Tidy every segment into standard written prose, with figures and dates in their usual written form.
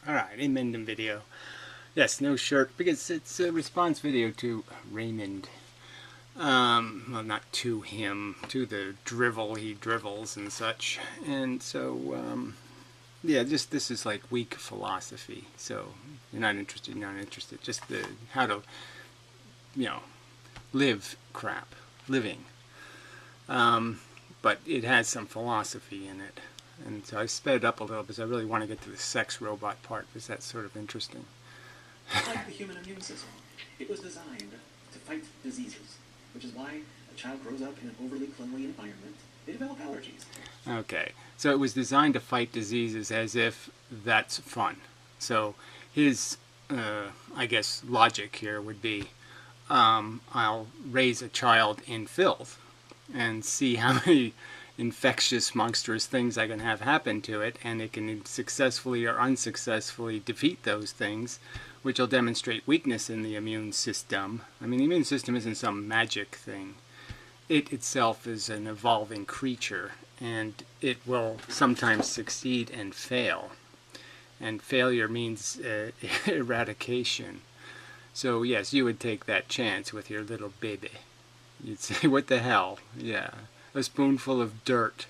Alright, Raymond video. Yes, no shirt, because it's a response video to Raymond. Well, not to him, to the drivel he drivels and such. And so, yeah, just this is like weak philosophy. So, you're not interested, you're not interested. Just the how to, live crap. Living. But it has some philosophy in it. And so I sped it up a little because I really want to get to the sex robot part because that's sort of interesting. Like the human immune system, it was designed to fight diseases, which is why a child grows up in an overly cleanly environment. They develop allergies. Okay, so it was designed to fight diseases as if that's fun. So his, I guess, logic here would be, I'll raise a child in filth and see how many infectious, monstrous things I can have happen to it, and it can successfully or unsuccessfully defeat those things, which will demonstrate weakness in the immune system. I mean, the immune system isn't some magic thing. It itself is an evolving creature, and it will sometimes succeed and fail. And failure means eradication. So yes, you would take that chance with your little baby. You'd say, what the hell? Yeah. A spoonful of dirt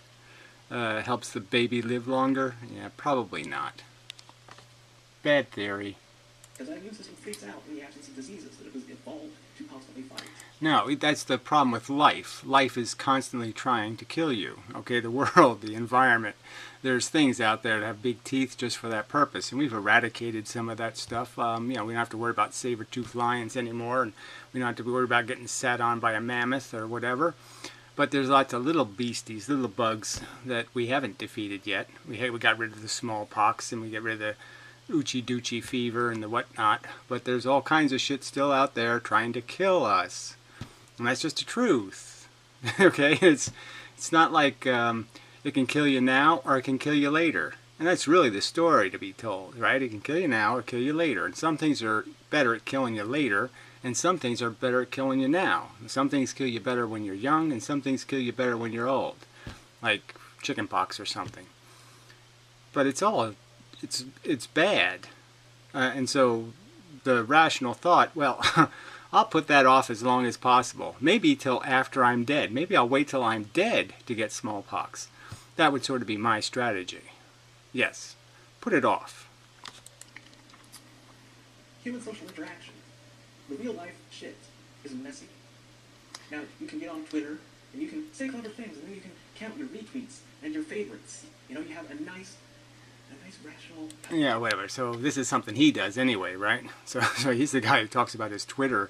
helps the baby live longer? Yeah, probably not. Bad theory. Because our immune system freaks out in the absence of diseases that it was evolved to constantly fight. No, that's the problem with life. Life is constantly trying to kill you. Okay, the world, the environment. There's things out there that have big teeth just for that purpose, and we've eradicated some of that stuff. We don't have to worry about saber-toothed lions anymore, and we don't have to worry about getting sat on by a mammoth or whatever. But there's lots of little beasties, little bugs that we haven't defeated yet. We got rid of the smallpox, and we get rid of the Oochie-doochie fever and the whatnot. But there's all kinds of shit still out there trying to kill us. And that's just the truth. Okay? It's not like it can kill you now or it can kill you later. And that's really the story to be told, right? It can kill you now or kill you later. And some things are better at killing you later, and some things are better at killing you now. Some things kill you better when you're young, and some things kill you better when you're old. Like chickenpox or something. But it's bad. And so the rational thought, well, I'll put that off as long as possible. Maybe till after I'm dead. Maybe I'll wait till I'm dead to get smallpox. That would sort of be my strategy. Yes, put it off. Human social interaction. The real life shit is messy. Now, you can get on Twitter, and you can say clever things, and then you can count your retweets and your favorites. You know, you have a nice rational... Yeah, whatever. So this is something he does anyway, right? So he's the guy who talks about his Twitter.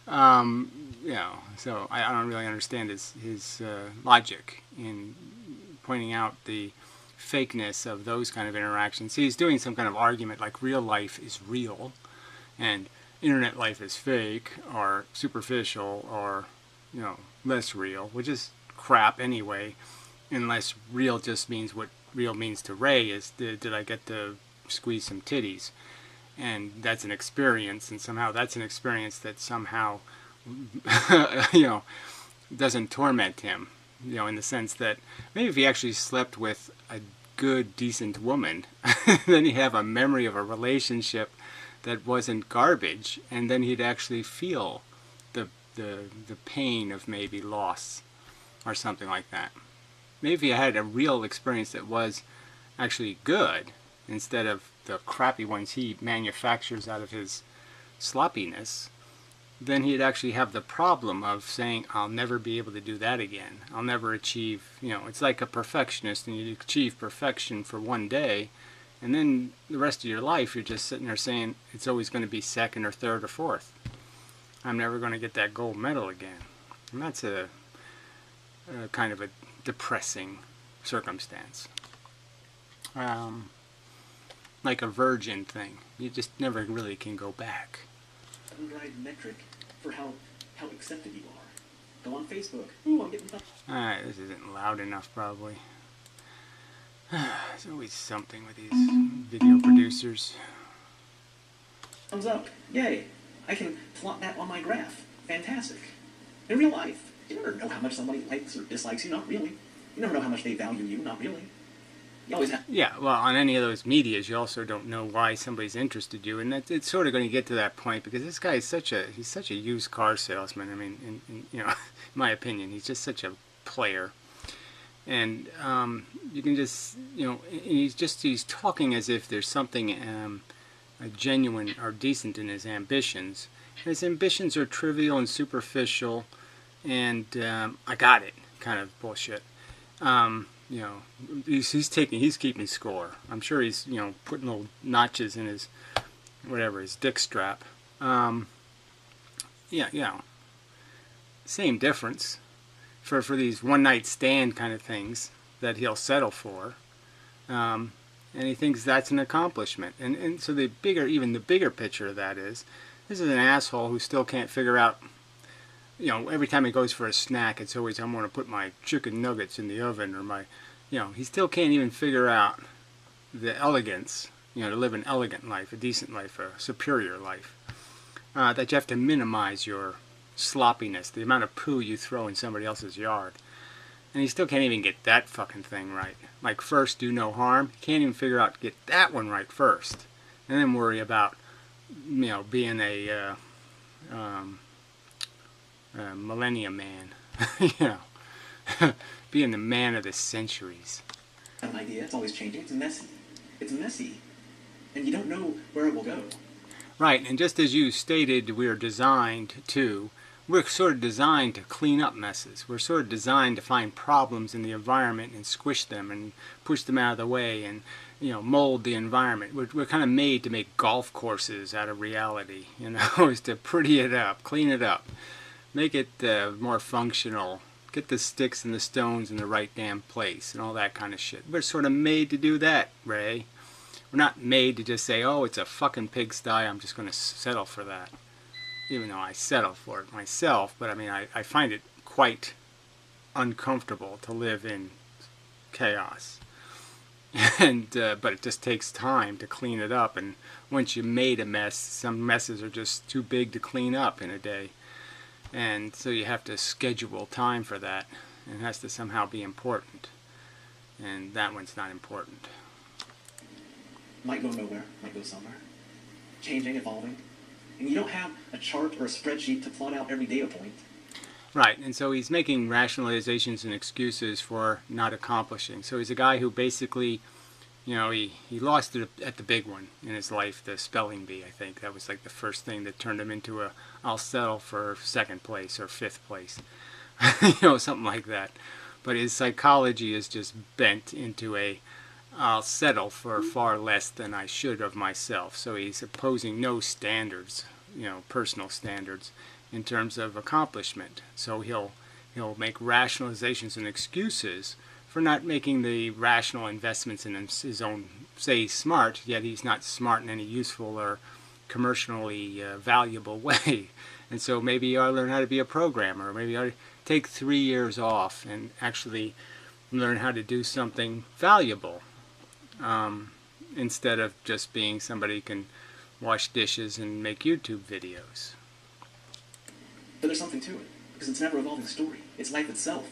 So I don't really understand his logic in pointing out the fakeness of those kind of interactions. See, he's doing some kind of argument like real life is real, and internet life is fake, or superficial, or, less real, which is crap anyway, unless real just means what real means to Ray is, did I get to squeeze some titties? And that's an experience, and somehow that's an experience that somehow, doesn't torment him, in the sense that maybe if he actually slept with a good, decent woman, then he'd have a memory of a relationship that wasn't garbage, and then he'd actually feel the pain of maybe loss or something like that. Maybe if he had a real experience that was actually good instead of the crappy ones he manufactures out of his sloppiness, then he'd actually have the problem of saying, I'll never be able to do that again. I'll never achieve, it's like a perfectionist, and you achieve perfection for one day, and then the rest of your life, you're just sitting there saying, it's always going to be second or third or fourth. I'm never going to get that gold medal again. And that's a kind of a depressing circumstance. Like a virgin thing. You just never really can go back. Unguided metric for how accepted you are. Go on Facebook. Ooh, I'm getting... Alright, this isn't loud enough probably. There's always something with these video producers. Thumbs up. Yay. I can plot that on my graph. Fantastic. In real life, you never know how much somebody likes or dislikes you. Not really. You never know how much they value you. Not really. You always have. Yeah, well, on any of those medias, you also don't know why somebody's interested you, and that it's sort of going to get to that point because this guy is he's such a used car salesman. I mean, in in my opinion, he's just such a player, and you can just he's talking as if there's something genuine or decent in his ambitions. And his ambitions are trivial and superficial, and I got it kind of bullshit. You know, he's keeping score. I'm sure he's putting little notches in his his dick strap. Yeah, same difference for these one night stand kind of things that he'll settle for, and he thinks that's an accomplishment. And so even the bigger picture of that is, this is an asshole who still can't figure out. Every time he goes for a snack, it's always, I'm going to put my chicken nuggets in the oven, or he still can't even figure out the elegance, to live an elegant life, a decent life, a superior life. That you have to minimize your sloppiness, the amount of poo you throw in somebody else's yard. And he still can't even get that fucking thing right. Like, first, do no harm. He can't even figure out to get that one right first. And then worry about, being a millennium man, being the man of the centuries. An idea, it's always changing, it's messy. It's messy. And you don't know where it will go. Right, and just as you stated, we're sort of designed to clean up messes. We're sort of designed to find problems in the environment and squish them and push them out of the way and, mold the environment. We're kind of made to make golf courses out of reality, is to pretty it up, clean it up. Make it more functional. Get the sticks and the stones in the right damn place and all that kind of shit. We're sort of made to do that, Ray. We're not made to just say, oh, it's a fucking pigsty, I'm just going to settle for that. Even though I settle for it myself, but I mean, I find it quite uncomfortable to live in chaos. And but it just takes time to clean it up, and once you made a mess, some messes are just too big to clean up in a day. And so you have to schedule time for that. It has to somehow be important. And that one's not important. Might go nowhere, might go somewhere. Changing, evolving. And you don't have a chart or a spreadsheet to plot out every data point. Right, and so he's making rationalizations and excuses for not accomplishing. So he's a guy who basically, he lost it at the big one in his life, the spelling bee, I think. That was like the first thing that turned him into I'll settle for second place or fifth place. Something like that. But his psychology is just bent into I'll settle for far less than I should of myself. So he's opposing no standards, personal standards in terms of accomplishment. So he'll make rationalizations and excuses for not making the rational investments in his own, say he's smart, yet he's not smart in any useful or commercially valuable way. And so maybe you ought to learn how to be a programmer, or maybe you ought to take 3 years off and actually learn how to do something valuable, instead of just being somebody who can wash dishes and make YouTube videos. But there's something to it, because it's never evolving story. It's life itself.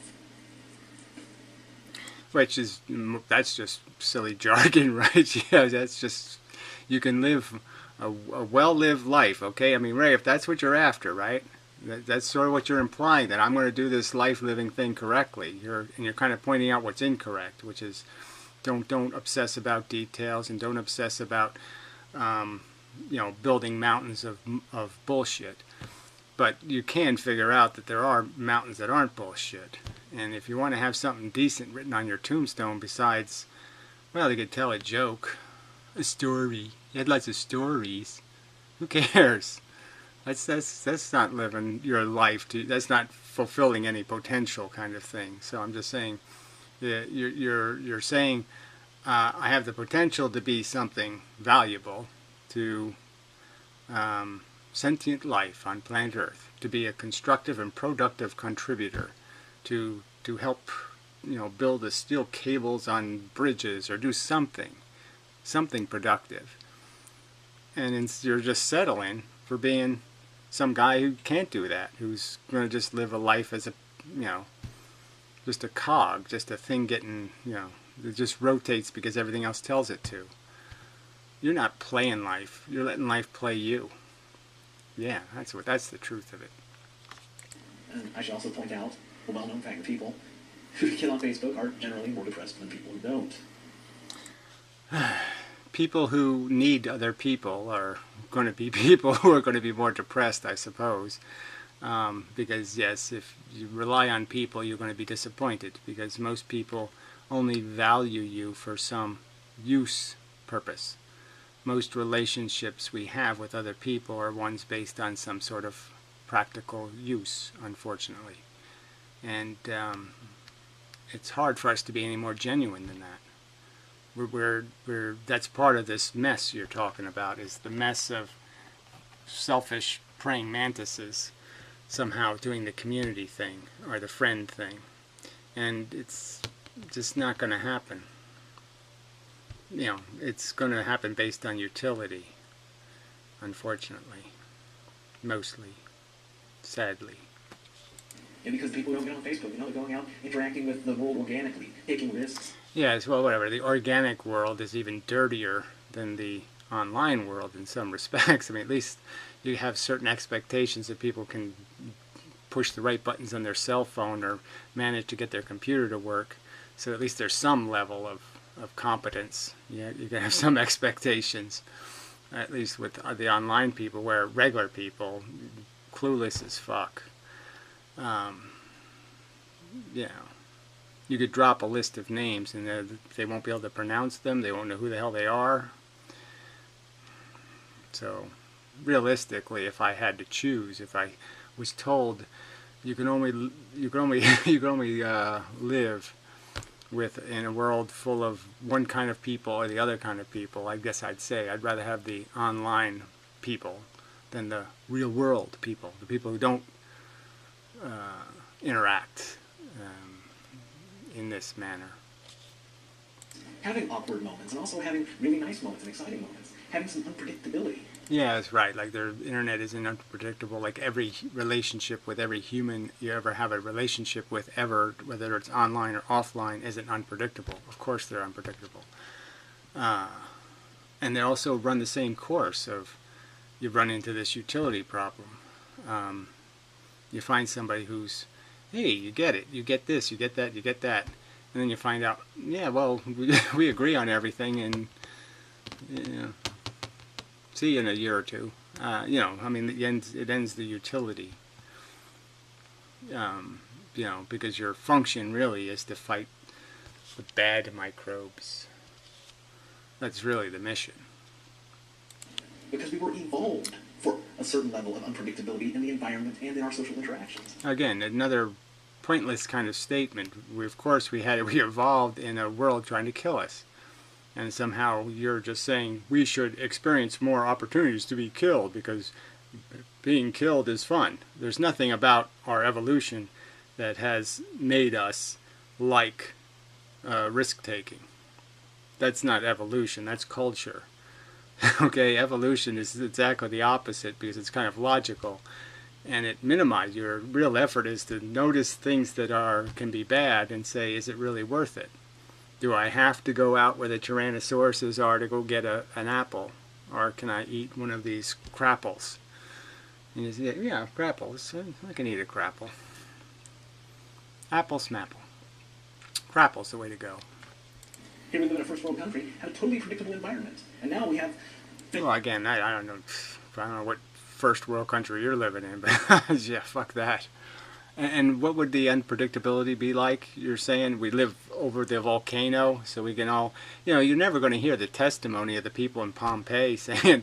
That's just silly jargon, right? Yeah, that's just, you can live a well-lived life, okay? I mean, Ray, if that's what you're after, right? That's sort of what you're implying, that I'm going to do this life-living thing correctly. You're kind of pointing out what's incorrect, which is don't obsess about details and don't obsess about building mountains of bullshit. But you can figure out that there are mountains that aren't bullshit. And if you want to have something decent written on your tombstone besides, well, you could tell a joke, a story. You had lots of stories. Who cares? That's not living your life. That's not fulfilling any potential kind of thing. So I'm just saying, you're saying I have the potential to be something valuable to sentient life on planet Earth, to be a constructive and productive contributor, to help build the steel cables on bridges or do something productive. And you're just settling for being some guy who can't do that, who's going to just live a life as just a cog, just a thing getting It just rotates because everything else tells it to. You're not playing life. You're letting life play you. Yeah, that's the truth of it. And I should also point out the well-known fact that people who kill on Facebook are generally more depressed than people who don't. People who need other people are going to be people who are going to be more depressed, I suppose. Because, yes, if you rely on people, you're going to be disappointed, because most people only value you for some use purpose. Most relationships we have with other people are ones based on some sort of practical use, unfortunately. And it's hard for us to be any more genuine than that. That's part of this mess you're talking about, is the mess of selfish praying mantises somehow doing the community thing or the friend thing. And it's just not going to happen. You know, it's going to happen based on utility, unfortunately. Mostly. Sadly. And because people don't get on Facebook, they're going out interacting with the world organically, taking risks. Yes, well, whatever. The organic world is even dirtier than the online world in some respects. I mean, at least you have certain expectations that people can push the right buttons on their cell phone or manage to get their computer to work. So at least there's some level of competence. Yeah, you can have some expectations, at least with the online people, where regular people, clueless as fuck. You know, you could drop a list of names and they won't be able to pronounce them. They won't know who the hell they are. So, realistically, if I had to choose, if I was told you can only live in a world full of one kind of people or the other kind of people, I guess I'd say I'd rather have the online people than the real world people, the people who don't interact in this manner. Having awkward moments and also having really nice moments and exciting moments. Having some unpredictability. Yeah, that's right. Like the internet isn't unpredictable. Like every relationship with every human you ever have a relationship with ever, whether it's online or offline, isn't unpredictable. Of course they're unpredictable. And they also run the same course of, you run into this utility problem. You find somebody who's, hey, you get it, you get this, you get that, you get that. And then you find out, yeah, well, we agree on everything, and, you know, see you in a year or two. You know, I mean, it ends the utility. You know, because your function really is to fight the bad microbes. That's really the mission. Because we were evolved for a certain level of unpredictability in the environment and in our social interactions. Again, another pointless kind of statement. We evolved in a world trying to kill us. And somehow you're just saying we should experience more opportunities to be killed because being killed is fun. There's nothing about our evolution that has made us like risk-taking. That's not evolution, that's culture. Okay, evolution is exactly the opposite because it's kind of logical. And it minimizes. Your real effort is to notice things that can be bad and say, is it really worth it? Do I have to go out where the Tyrannosauruses are to go get an apple? Or can I eat one of these crapples? And you say, yeah, crapples. I can eat a crapple. Apple smapple. Crapple's the way to go. Here we live in a first world country, had a totally predictable environment. And now we have... Well, again, I don't know what first world country you're living in, but yeah, fuck that. And what would the unpredictability be like? You're saying we live over the volcano, so we can all, you know, you're never going to hear the testimony of the people in Pompeii saying,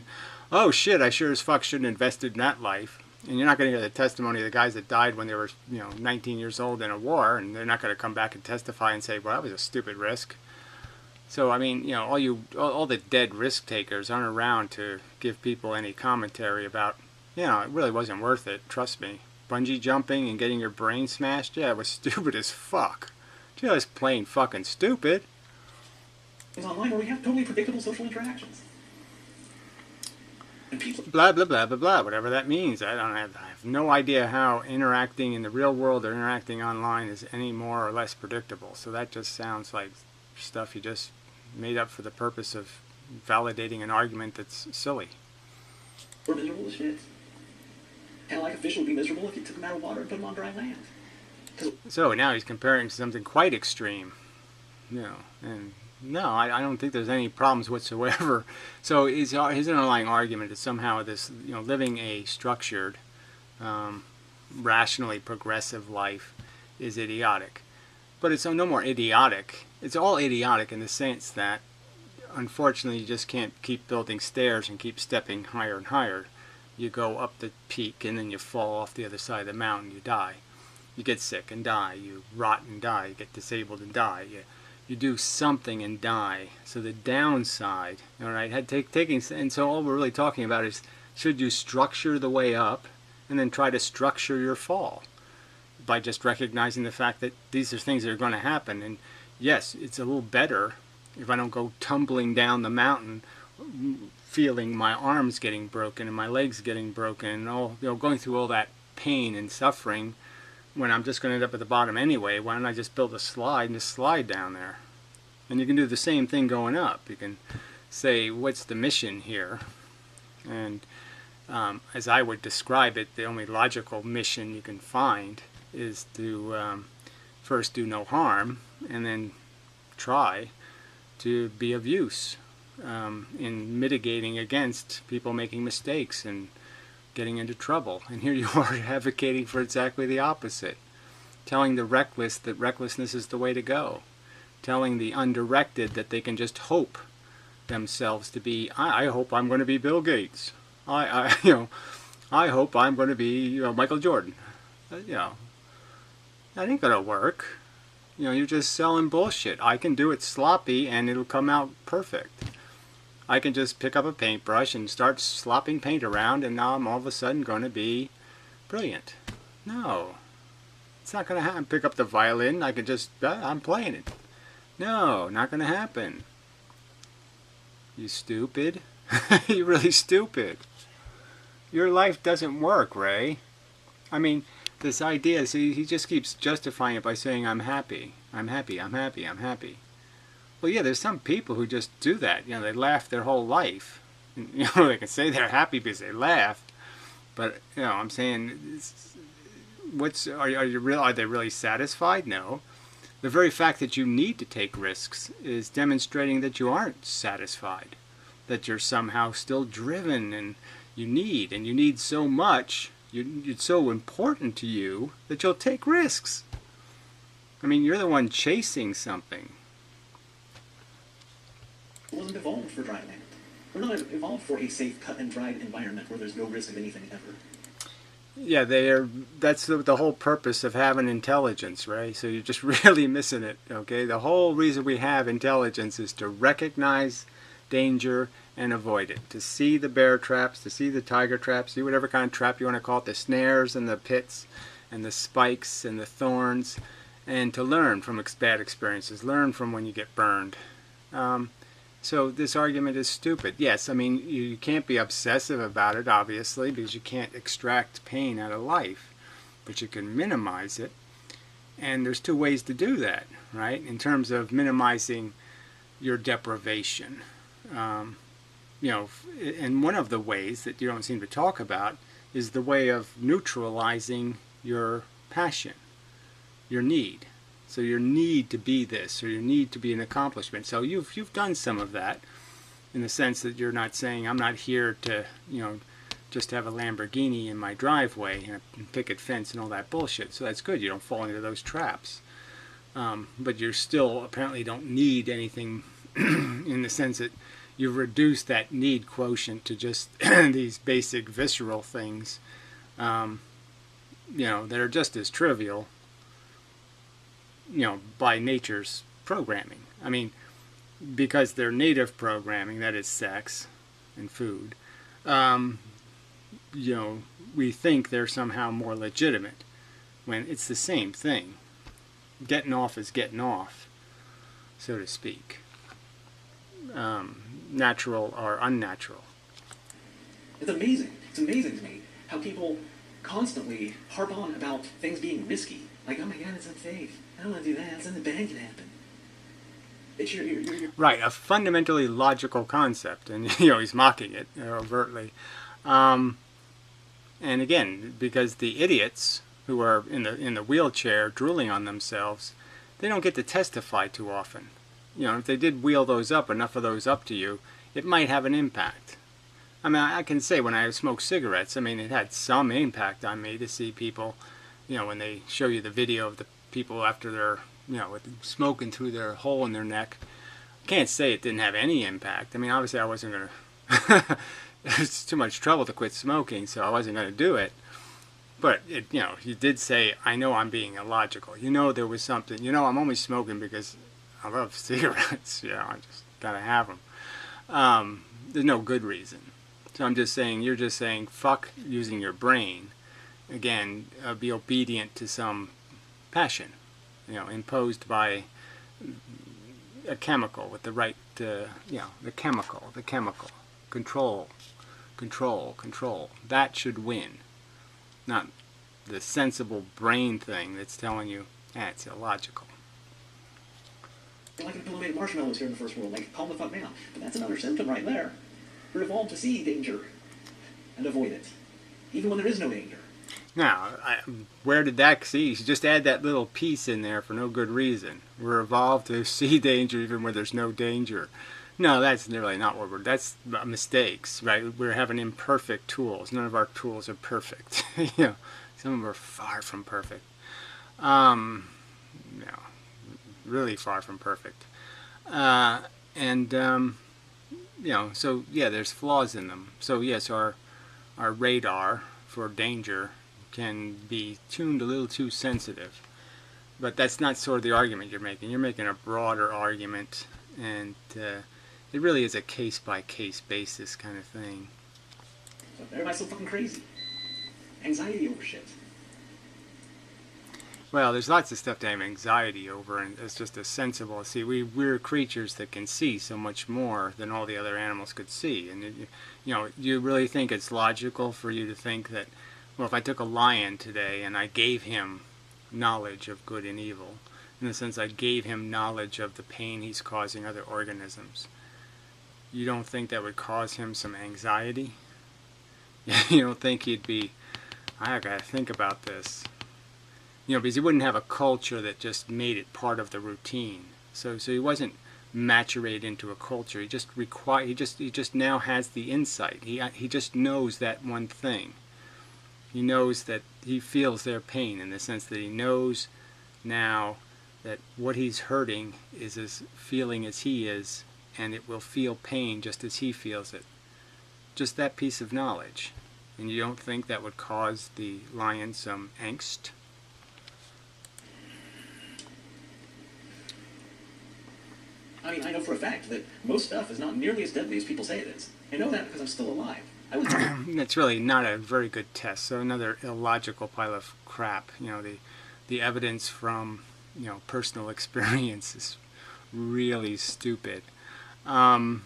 oh shit, I sure as fuck shouldn't have invested in that life. And you're not going to hear the testimony of the guys that died when they were, 19 years old in a war, and they're not going to come back and testify and say, well, that was a stupid risk. So, I mean, all the dead risk takers aren't around to give people any commentary about, it really wasn't worth it, trust me. Bungee jumping and getting your brain smashed, yeah, it was stupid as fuck. Just plain fucking stupid. It's online where we have totally predictable social interactions. And people... Blah, blah, blah, blah, blah, whatever that means. I have no idea how interacting in the real world or interacting online is any more or less predictable. So that just sounds like stuff you just made up for the purpose of validating an argument that's silly. We're miserable as shit. Kind of like a fish would be miserable if you took them out of water and put them on dry land. So now he's comparing to something quite extreme. And no, I don't think there's any problems whatsoever. So his underlying argument is somehow this, living a structured, rationally progressive life is idiotic. But it's no more idiotic. It's all idiotic in the sense that, unfortunately, you just can't keep building stairs and keep stepping higher and higher. You go up the peak and then you fall off the other side of the mountain, you die. You get sick and die. You rot and die. You get disabled and die. You do something and die. So the downside, all right, and so all we're really talking about is, should you structure the way up and then try to structure your fall by just recognizing the fact that these are things that are going to happen. And yes, it's a little better if I don't go tumbling down the mountain feeling my arms getting broken and my legs getting broken and all, going through all that pain and suffering when I'm just going to end up at the bottom anyway. Why don't I just build a slide and just slide down there? And you can do the same thing going up. You can say, what's the mission here? And as I would describe it, the only logical mission you can find is to first do no harm and then try to be of use in mitigating against people making mistakes and getting into trouble. And here you are advocating for exactly the opposite. Telling the reckless that recklessness is the way to go. Telling the undirected that they can just hope themselves to be, I hope I'm going to be Bill Gates. I hope I'm going to be Michael Jordan. That ain't going to work. You're just selling bullshit. I can do it sloppy and it'll come out perfect. I can just pick up a paintbrush and start slopping paint around and now I'm all of a sudden going to be brilliant. No. It's not going to happen. Pick up the violin, I can just, I'm playing it. No, not going to happen. You stupid. You're really stupid. Your life doesn't work, Ray. I mean, this idea, see, he just keeps justifying it by saying, I'm happy. I'm happy, I'm happy, I'm happy. Well, yeah, there's some people who just do that. They laugh their whole life. They can say they're happy because they laugh. But, I'm saying, are they really satisfied? No. The very fact that you need to take risks is demonstrating that you aren't satisfied. That you're somehow still driven and you need so much, it's so important to you that you'll take risks. I mean, you're the one chasing something. It wasn't evolved for dry land. We're not evolved for a safe, cut and dried environment where there's no risk of anything ever. Yeah, that's the whole purpose of having intelligence, right? So you're just really missing it, okay? The whole reason we have intelligence is to recognize danger and avoid it. To see the bear traps, to see the tiger traps, see whatever kind of trap you want to call it, the snares and the pits and the spikes and the thorns, and to learn from bad experiences, learn from when you get burned. So this argument is stupid. Yes, I mean, you can't be obsessive about it, obviously, because you can't extract pain out of life, but you can minimize it. And there's two ways to do that, right? In terms of minimizing your deprivation. And one of the ways that you don't seem to talk about is the way of neutralizing your passion, your need. So your need to be this, or your need to be an accomplishment. So you've done some of that, in the sense that you're not saying, I'm not here to, just have a Lamborghini in my driveway and a picket fence and all that bullshit. So that's good. You don't fall into those traps. But you still apparently don't need anything in the sense that you've reduced that need quotient to just these basic visceral things, that are just as trivial, by nature's programming. I mean, because they're native programming, that is sex and food, we think they're somehow more legitimate when it's the same thing. Getting off is getting off, so to speak. Natural or unnatural. It's amazing. It's amazing to me how people constantly harp on about things being risky. Like, oh my God, it's unsafe. I don't want to do that. Something bad can happen. It's your Right, a fundamentally logical concept, and he's mocking it overtly. Um, and again, because the idiots who are in the wheelchair drooling on themselves, they don't get to testify too often. If they did wheel those up, enough of those up to you, it might have an impact. I mean, I can say when I smoke cigarettes, I mean, it had some impact on me to see people, when they show you the video of the people after they're, with smoking through their hole in their neck. I can't say it didn't have any impact. I mean, obviously I wasn't going to, it's too much trouble to quit smoking, so I wasn't going to do it. But, you did say, I know I'm being illogical. There was something, I'm only smoking because I love cigarettes. I just got to have them. There's no good reason. So I'm just saying, you're just saying, fuck using your brain. Again, be obedient to some passion, imposed by a chemical with the right, the chemical. Control. That should win. Not the sensible brain thing that's telling you, it's illogical. like pillow made marshmallows here in the first world, like calm the fuck down. But that's another symptom right there. We're evolved to see danger and avoid it, even when there is no danger. Now, where did that see? You just add that little piece in there for no good reason. We're evolved to see danger even where there's no danger. No, that's really not what that's mistakes, right? We're having imperfect tools. None of our tools are perfect. Some of them are far from perfect. Really far from perfect. So yeah, there's flaws in them. So yes, our radar for danger can be tuned a little too sensitive. But that's not sort of the argument you're making. You're making a broader argument, and it really is a case-by-case basis kind of thing. So everybody's so fucking crazy. Anxiety over shit. Well, there's lots of stuff to have anxiety over, and it's just a sensible. See, we're creatures that can see so much more than all the other animals could see, and you really think it's logical for you to think that, well, if I took a lion today and I gave him knowledge of good and evil, in the sense I gave him knowledge of the pain he's causing other organisms, you don't think that would cause him some anxiety? You don't think he'd be, I gotta think about this. Because he wouldn't have a culture that just made it part of the routine. So he wasn't maturated into a culture. He just now has the insight. He just knows that one thing. He knows that he feels their pain in the sense that he knows now that what he's hurting is as feeling as he is, and it will feel pain just as he feels it. Just that piece of knowledge. And you don't think that would cause the lion some angst? I mean, I know for a fact that most stuff is not nearly as deadly as people say it is. I know that because I'm still alive. That's really not a very good test. So another illogical pile of crap. The evidence from personal experience is really stupid. So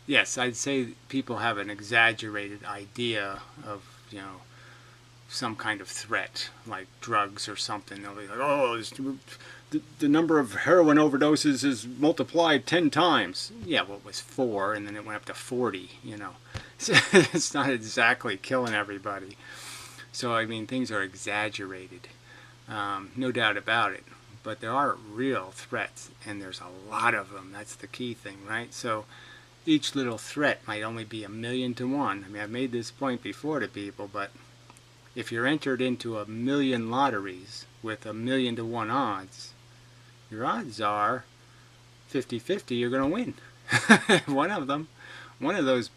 yes, I'd say people have an exaggerated idea of some kind of threat, like drugs or something. They'll be like, oh, the number of heroin overdoses is multiplied 10 times. Yeah, well, it was 4, and then it went up to 40, It's not exactly killing everybody. So, I mean, things are exaggerated. No doubt about it. But there are real threats, and there's a lot of them. That's the key thing, right? So, each little threat might only be 1,000,000 to 1. I mean, I've made this point before to people, but if you're entered into 1,000,000 lotteries with 1,000,000 to 1 odds, your odds are 50-50 you're going to win. One of those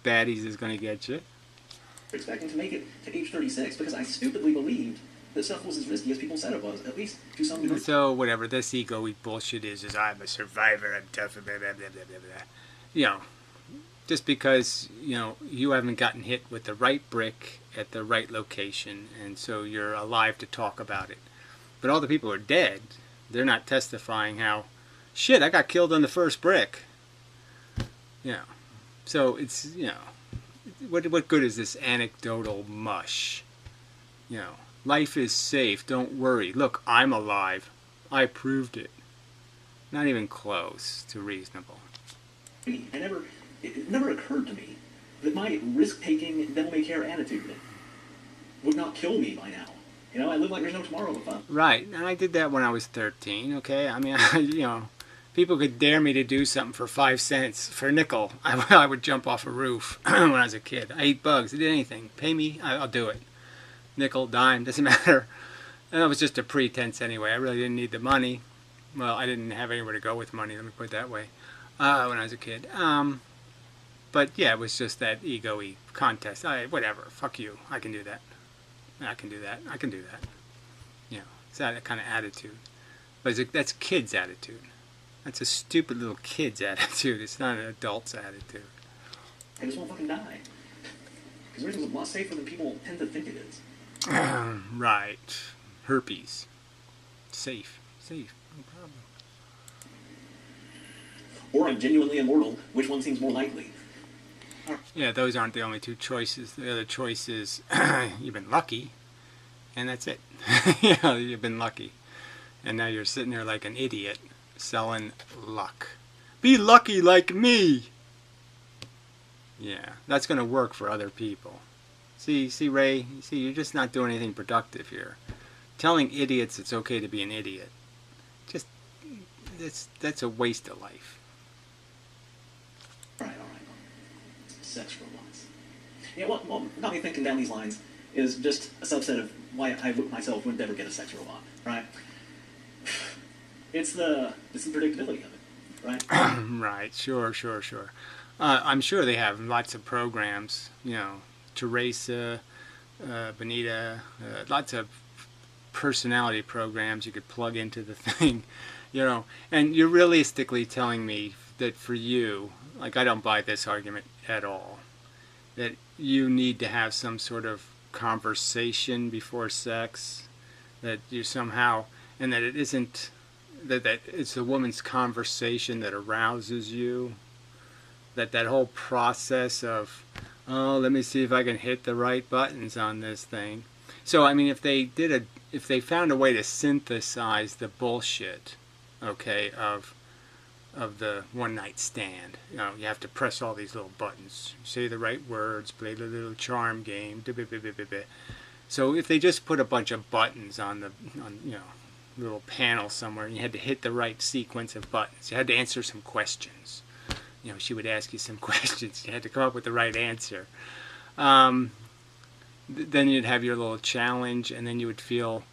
baddies is going to get you. Expecting to make it to age 36 because I stupidly believed that stuff was as risky as people said it was, at least to some degree. So whatever this ego bullshit is I'm a survivor, I'm tough, blah, blah, blah, blah, blah. Just because you haven't gotten hit with the right brick at the right location, and so you're alive to talk about it. But all the people who are dead, they're not testifying how, shit, I got killed on the first brick. So it's what good is this anecdotal mush? Life is safe. Don't worry. Look, I'm alive. I proved it. Not even close to reasonable. It never occurred to me that my risk-taking, devil-may-care attitude would not kill me by now. You know, I live like there's no tomorrow with fun. Right, and I did that when I was 13, okay? I mean, you know, people could dare me to do something for 5 cents, for a nickel. I would jump off a roof when I was a kid. I ate bugs, I did anything. Pay me, I'll do it. Nickel, dime, doesn't matter. And it was just a pretense anyway. I really didn't need the money. Well, I didn't have anywhere to go with money, let me put it that way, when I was a kid. But yeah, it was just that ego-y contest. Whatever, fuck you, I can do that. I can do that. I can do that. You know, it's that kind of attitude. But that's a kid's attitude. That's a stupid little kid's attitude. It's not an adult's attitude. I just won't fucking die. Because everything's a lot safer than people tend to think it is. Right. Herpes. Safe. Safe. No problem. Or I'm genuinely immortal. Which one seems more likely? Yeah, those aren't the only two choices. The other choice is you've been lucky, and that's it. You know, you've been lucky. And now you're sitting there like an idiot selling luck. Be lucky like me! Yeah, that's going to work for other people. See, Ray? See, you're just not doing anything productive here. Telling idiots it's okay to be an idiot. Just, that's a waste of life. All right. Sex robots. Yeah, what got me thinking down these lines is just a subset of why I myself would never get a sex robot, right? It's the predictability of it, right? Right, sure. I'm sure they have lots of programs, you know, Teresa, Benita, lots of personality programs you could plug into the thing, you know. And you're realistically telling me that for you, like, I don't buy this argument at all, that you need to have some sort of conversation before sex, that you somehow, and that it isn't, that it's the woman's conversation that arouses you, that whole process of, oh, let me see if I can hit the right buttons on this thing. So, I mean, if they found a way to synthesize the bullshit, okay, of the one-night stand. You know, you have to press all these little buttons, say the right words, play the little charm game. So if they just put a bunch of buttons on you know, little panel somewhere, and you had to hit the right sequence of buttons, you had to answer some questions. You know, she would ask you some questions. You had to come up with the right answer. Then you'd have your little challenge, and then you would feel,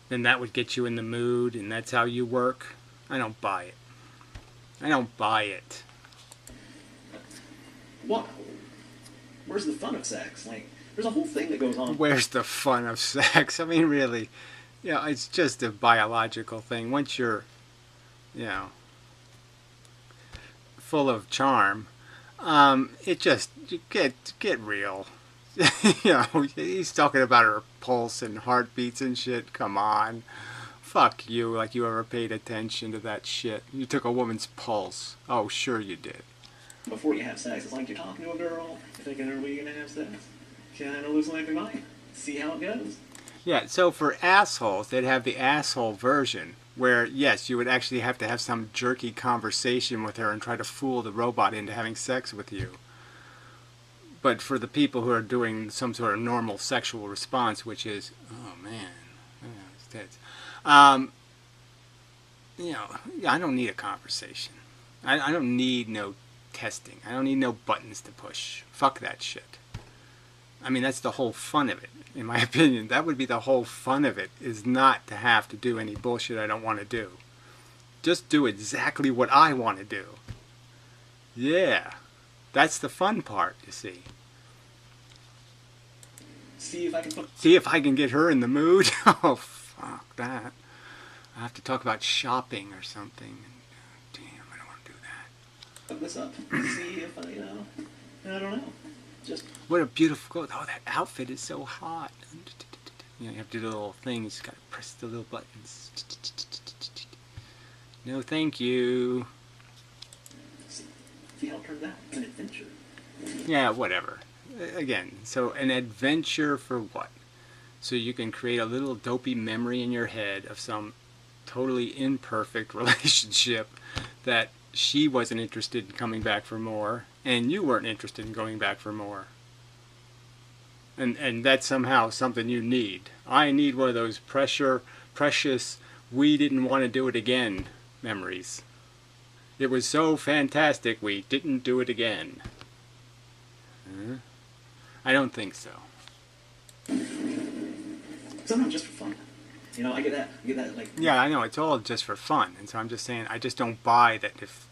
then that would get you in the mood, and that's how you work. I don't buy it. I don't buy it. What? Where's the fun of sex? Like, there's a whole thing that goes on. Where's the fun of sex? I mean, really, you know, it's just a biological thing. Once you're, you know, full of charm, it just, get real. You know, he's talking about her pulse and heartbeats and shit. Come on. Fuck you, like you ever paid attention to that shit. You took a woman's pulse. Oh, sure you did. Before you have sex, it's like you're talking to a girl, you're thinking, are we going to have sex? Kind of looks like we might. See how it goes. Yeah, so for assholes, they'd have the asshole version, where, yes, you would actually have to have some jerky conversation with her and try to fool the robot into having sex with you. But for the people who are doing some sort of normal sexual response, which is, oh man, it's tits. You know, I don't need a conversation. I don't need no testing. I don't need no buttons to push. Fuck that shit. I mean, that's the whole fun of it, in my opinion. That would be the whole fun of it, is not to have to do any bullshit I don't want to do. Just do exactly what I want to do. Yeah. That's the fun part, you see. See if I can get her in the mood. Oh, fuck that. I have to talk about shopping or something. Damn, I don't want to do that. Look this up. See if I, I don't know. Just. What a beautiful, oh, that outfit is so hot. You know, you have to do the little things. You gotta press the little buttons. No, thank you. See how it turns out. It's an adventure. Yeah, whatever. Again, so an adventure for what? So you can create a little dopey memory in your head of some totally imperfect relationship that she wasn't interested in coming back for more, and you weren't interested in going back for more. And that's somehow something you need. I need one of those precious, we didn't want to do it again memories. It was so fantastic we didn't do it again. I don't think so. Sometimes just for fun. You know, I get that, like... Yeah, I know, it's all just for fun. And so I'm just saying, I just don't buy that if,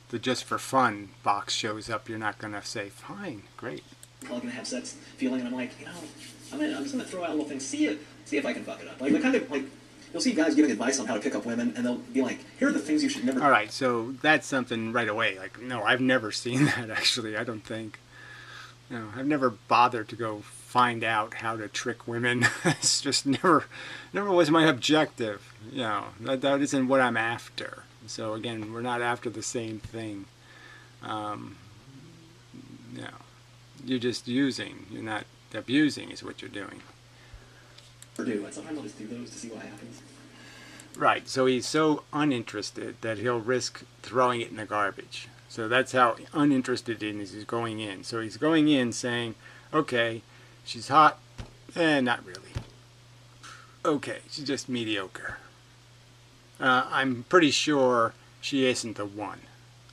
the just for fun box shows up, you're not going to say, fine, great. Probably going to have sex feeling, and I'm like, I'm just going to throw out a little thing, see if I can fuck it up. Like, the kind of, like, you'll see guys giving advice on how to pick up women, and they'll be like, here are the things you should never... All right, so that's something right away. Like, no, I've never seen that, actually, I don't think. I've never bothered to go find out how to trick women. It's just never was my objective. That isn't what I'm after. So again, we're not after the same thing. You're just using. You're not abusing is what you're doing. And sometimes I'll just do those to see what happens. Right, so he's so uninterested that he'll risk throwing it in the garbage. So that's how uninterested in is he's going in. So he's going in saying, okay, she's hot, not really. Okay, she's just mediocre. I'm pretty sure she isn't the one.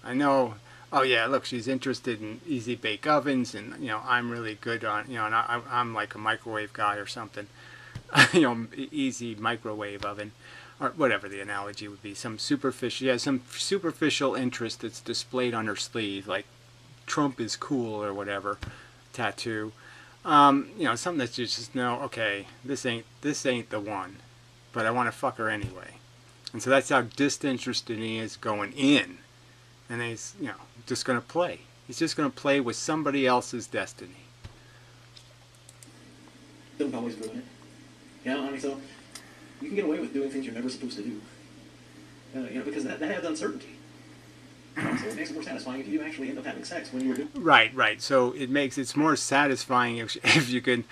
I know, oh yeah, look, she's interested in easy bake ovens, and I'm really good on, and I'm like a microwave guy or something. Easy microwave oven, or whatever the analogy would be. Some superficial interest that's displayed on her sleeve, like Trump is cool or whatever, tattoo. Something that you just know, okay, this ain't the one, but I want to fuck her anyway. And so that's how disinterested he is going in. And he's, just going to play. He's just going to play with somebody else's destiny. Don't always ruin it. So you can get away with doing things you're never supposed to do. Because that adds uncertainty. So it makes it more satisfying if you actually end up having sex when you were doing... Right. So it's more satisfying if you can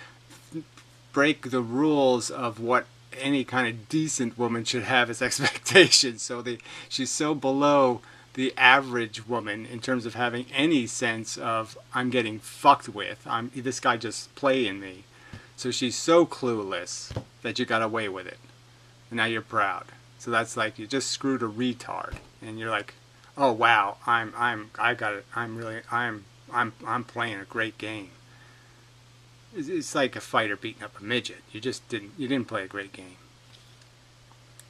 break the rules of what any kind of decent woman should have as expectations. So she's so below the average woman in terms of having any sense of, I'm getting fucked with. This guy just playing me. So she's so clueless that you got away with it. And now you're proud. So that's like you just screwed a retard. And you're like, oh wow, I'm playing a great game. It's like a fighter beating up a midget. You didn't play a great game.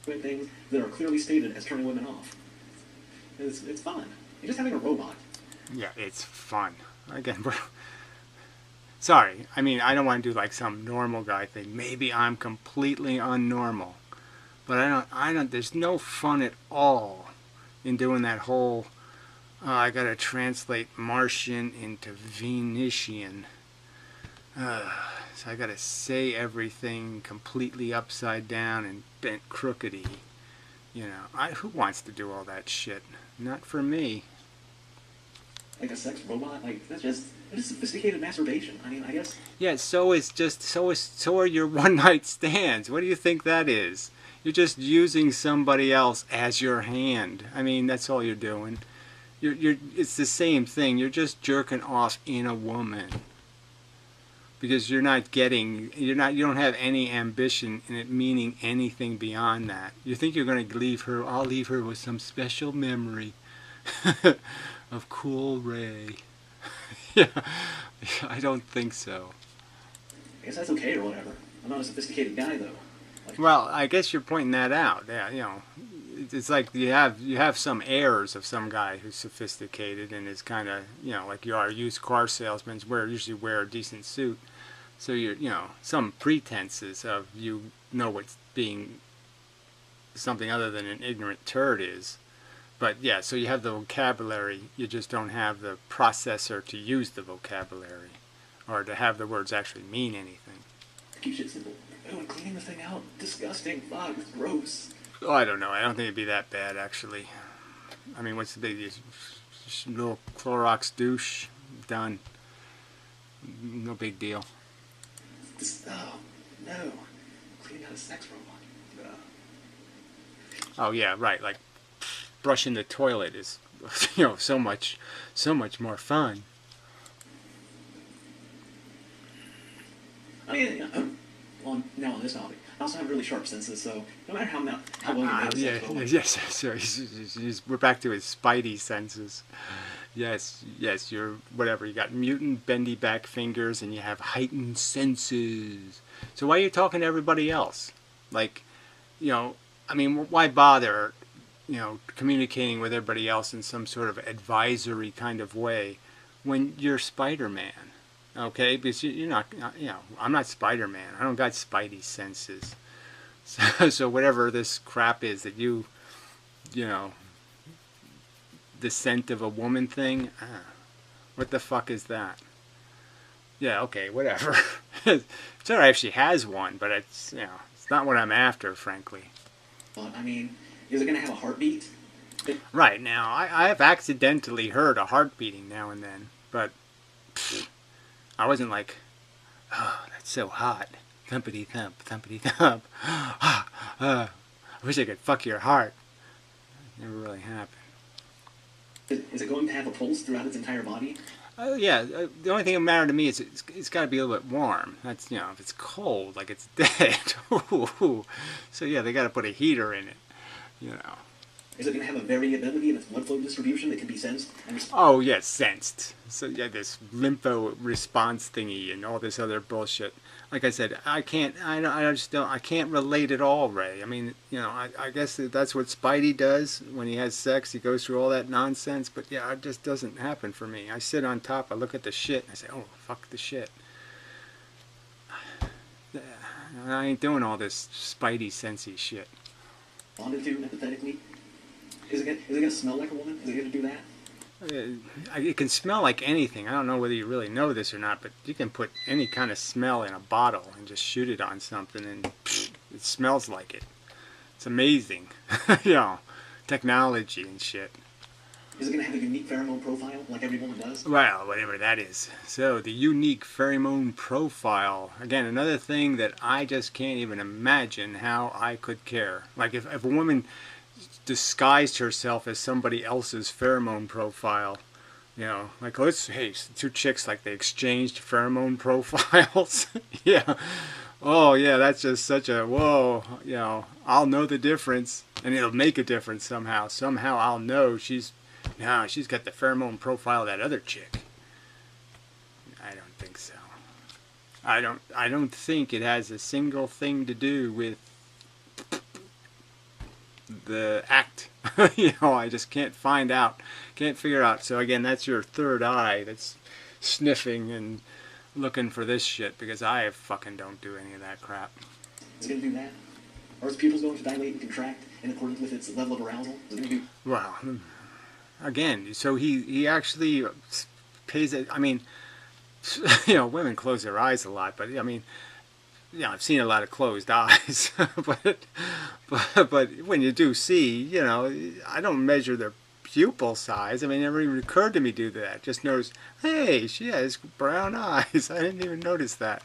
Things that are clearly stated as turning women off. It's fun. You're just having a robot. Yeah, it's fun. Again, sorry. I mean, I don't want to do like some normal guy thing. Maybe I'm completely unnormal. But I don't, there's no fun at all in doing that whole, I gotta translate Martian into Venetian. So I gotta say everything completely upside down and bent crookedy. Who wants to do all that shit? Not for me. Like a sex robot? Like, that's just sophisticated masturbation. I mean, I guess... Yeah, so are your one-night stands. What do you think that is? You're just using somebody else as your hand. I mean, that's all you're doing. It's the same thing. You're just jerking off in a woman. Because you don't have any ambition in it meaning anything beyond that. You think you're going to leave her, I'll leave her with some special memory of Cool Ray. Yeah, I don't think so. I guess that's okay or whatever. I'm not a sophisticated guy, though. Well, I guess you're pointing that out. Yeah, it's like you have some airs of some guy who's sophisticated and is kind of, like you are used car salesmen usually wear a decent suit. So you're, some pretenses of what's being something other than an ignorant turd is. But yeah, so you have the vocabulary, you just don't have the processor to use the vocabulary or to have the words actually mean anything. Keep shit simple. Oh, and cleaning the thing out. Disgusting. Fuck. It's gross. Oh, I don't know. I don't think it'd be that bad, actually. I mean, what's the big little Clorox douche? Done. No big deal. Oh, no. Cleaning out a sex robot. Oh yeah, right. Like brushing the toilet is, so much more fun. I mean, well, now on this topic, I also have really sharp senses, so no matter how well you notice Yeah, that total, yes, so we're back to his spidey senses. Yes, you're whatever. You got mutant bendy back fingers, and you have heightened senses. So why are you talking to everybody else? Like, I mean, why bother, communicating with everybody else in some sort of advisory kind of way when you're Spider-Man? Okay, because you're not, I'm not Spider-Man. I don't got spidey senses. So whatever this crap is that you know, the scent of a woman thing, what the fuck is that? Yeah, okay, whatever. It's alright if she has one, but it's not what I'm after, frankly. but I mean, is it going to have a heartbeat? Right now, I have accidentally heard a heart beating now and then, but I wasn't like, oh, that's so hot. Thumpity thump, thumpity thump. I wish I could fuck your heart. Never really happened. Is it going to have a pulse throughout its entire body? Yeah, the only thing that matters to me is it's got to be a little bit warm. That's, if it's cold, like it's dead. So yeah, they got to put a heater in it. Is it going to have a variability in its blood flow distribution that can be sensed? Oh yeah, sensed. So yeah, this lympho response thingy and all this other bullshit. Like I said, I can't relate at all, Ray. I mean, I guess that's what Spidey does when he has sex. He goes through all that nonsense, but yeah, it just doesn't happen for me. I sit on top, I look at the shit, and I say, oh, fuck the shit. I ain't doing all this Spidey sensey shit. Bonded to, empathetically? Is it going to smell like a woman? Is it going to do that? It can smell like anything. I don't know whether you really know this or not, but you can put any kind of smell in a bottle and just shoot it on something, and it smells like it. It's amazing, technology and shit. Is it going to have a unique pheromone profile like every woman does? Well, whatever that is. So the unique pheromone profile. Again, another thing that I just can't even imagine how I could care. Like if a woman disguised herself as somebody else's pheromone profile, like two chicks, like they exchanged pheromone profiles. Yeah, oh yeah, that's just such a whoa. I'll know the difference, and it'll make a difference somehow. I'll know she's got the pheromone profile of that other chick. I don't think so. I don't think it has a single thing to do with the act. I just can't figure out. So again, that's your third eye that's sniffing and looking for this shit, because I fucking don't do any of that crap. Is it going to do that? Or is pupils going to dilate and contract in accordance with its level of arousal? Is it going to do... Well, again, so he actually pays it. I mean, women close their eyes a lot, but I mean, I've seen a lot of closed eyes, but when you do see, I don't measure their pupil size. I mean, it never even occurred to me to do that. Just notice, hey, she has brown eyes. I didn't even notice that.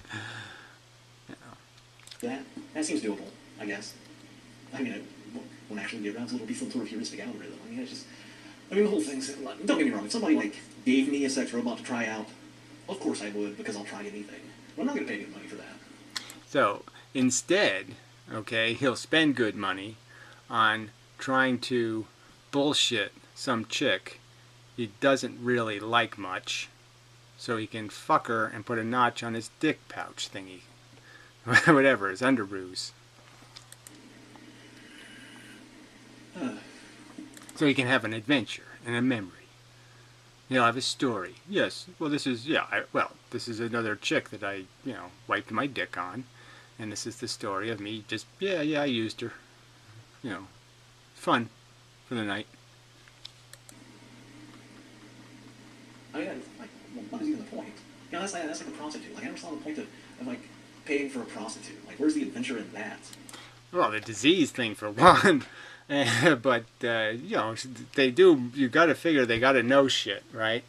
That seems doable, I guess. I mean, it won't actually be arousal. It'll be some sort of heuristic algorithm. I mean, it's just... the whole thing's... Don't get me wrong. If somebody, gave me a sex robot to try out, of course I would, because I'll try anything. But I'm not going to pay good money for that. So instead, okay, he'll spend good money on trying to bullshit some chick he doesn't really like much, so he can fuck her and put a notch on his dick pouch thingy. Whatever, his underoos. So he can have an adventure and a memory. He'll have a story. Yes, well this is, this is another chick that I, wiped my dick on. And this is the story of me just, I used her. Fun for the night. I mean, what is even the point? That's like a prostitute. I never saw the point of paying for a prostitute. Where's the adventure in that? Well, the disease thing for one. But, they do, you gotta figure they gotta know shit, right?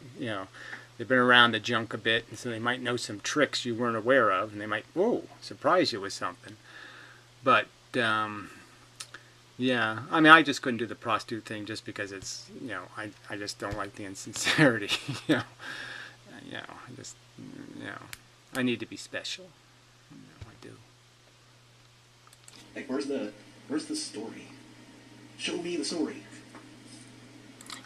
They've been around the junk a bit, and so they might know some tricks you weren't aware of, and they might, surprise you with something. But, Yeah, I mean, I just couldn't do the prostitute thing just because it's, I just don't like the insincerity. you know, I just, you know, I need to be special. I do. Like, where's the story? Show me the story.